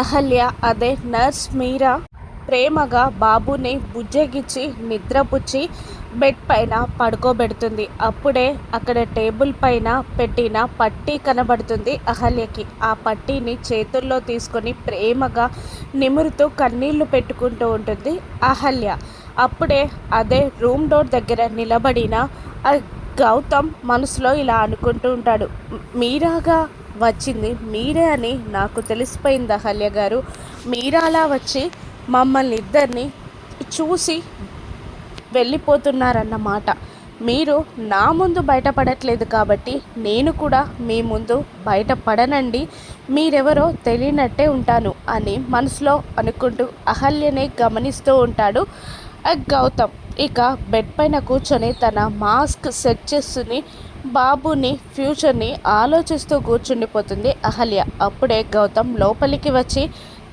అహల్య అదే నర్స్ మీరా ప్రేమగా బాబుని బుజ్జగించి నిద్రపుచ్చి బెడ్ పైన పడుకోబెడుతుంది. అప్పుడే అక్కడ టేబుల్ పైన పెట్టిన పట్టీ కనబడుతుంది అహల్యకి. ఆ పట్టీని చేతుల్లో తీసుకొని ప్రేమగా నిమురుతూ కన్నీళ్లు పెట్టుకుంటూ ఉంటుంది అహల్య. అప్పుడే అదే రూమ్ డోర్ దగ్గర నిలబడిన ఆ గౌతమ్ మనసులో ఇలా అనుకుంటూ ఉంటాడు. మీరాగా వచ్చింది మీరే అని నాకు తెలిసిపోయింది అహల్య గారు. మీరా అలా వచ్చి మమ్మల్ని ఇద్దరిని చూసి వెళ్ళిపోతున్నారన్నమాట. మీరు నా ముందు బయటపడట్లేదు కాబట్టి నేను కూడా మీ ముందు బయటపడనండి. మీరెవరో తెలియనట్టే ఉంటాను అని మనసులో అనుకుంటూ అహల్యనే గమనిస్తూ ఉంటాడు గౌతమ్. ఇక బెడ్ పైన కూర్చొని తన మాస్క్ సెట్ చేస్తుని బాబుని ఫ్యూచర్ని ఆలోచిస్తూ కూర్చుండిపోతుంది అహల్య. అప్పుడే గౌతమ్ లోపలికి వచ్చి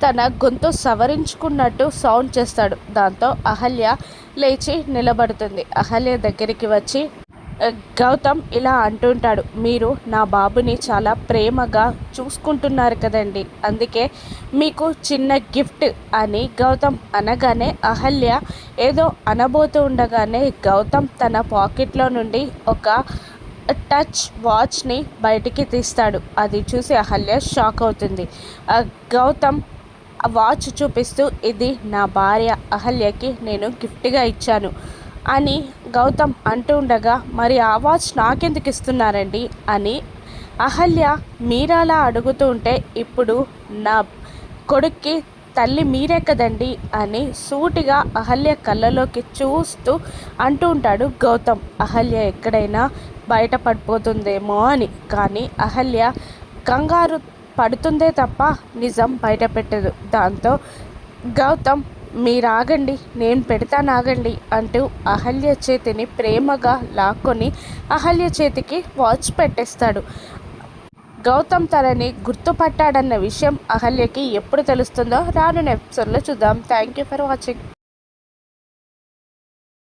తన గొంతు సవరించుకున్నట్టు సౌండ్ చేస్తాడు. దాంతో అహల్య లేచి నిలబడుతుంది. అహల్య దగ్గరికి వచ్చి గౌతమ్ ఇలా అంటుంటాడు, మీరు నా బాబుని చాలా ప్రేమగా చూసుకుంటున్నారు కదండి, అందుకే మీకు చిన్న గిఫ్ట్ అని గౌతమ్ అనగానే అహల్య ఏదో అనబోతూ ఉండగానే గౌతమ్ తన పాకెట్లో నుండి ఒక టచ్ వాచ్ని బయటికి తీస్తాడు. అది చూసి అహల్య షాక్ అవుతుంది. గౌతమ్ ఆ వాచ్ చూపిస్తూ ఇది నా భార్య అహల్యకి నేను గిఫ్ట్గా ఇచ్చాను అని గౌతమ్ అంటూ ఉండగా, మరి ఆ వాచ్ నాకెందుకు ఇస్తున్నారండి అని అహల్య మీరాలా అడుగుతూ ఉంటే, ఇప్పుడు నా కొడుక్కి తల్లి మీరే కదండి అని సూటిగా అహల్య కళ్ళలోకి చూస్తూ అంటూ ఉంటాడు గౌతమ్. అహల్య ఎక్కడైనా బయటపడిపోతుందేమో అని. కానీ అహల్య కంగారు పడుతుందే తప్ప నిజం బయట పెట్టదు. దాంతో గౌతమ్ మీరాగండి, నేను పెడతాను ఆగండి అంటూ అహల్య చేతిని ప్రేమగా లాక్కొని అహల్య చేతికి వాచ్ పెట్టేస్తాడు. గౌతమ్ తనని గుర్తుపట్టాడన్న విషయం అహల్యకి ఎప్పుడు తెలుస్తుందో రానున్న ఎపిసోడ్లో చూద్దాం. Thank you for watching.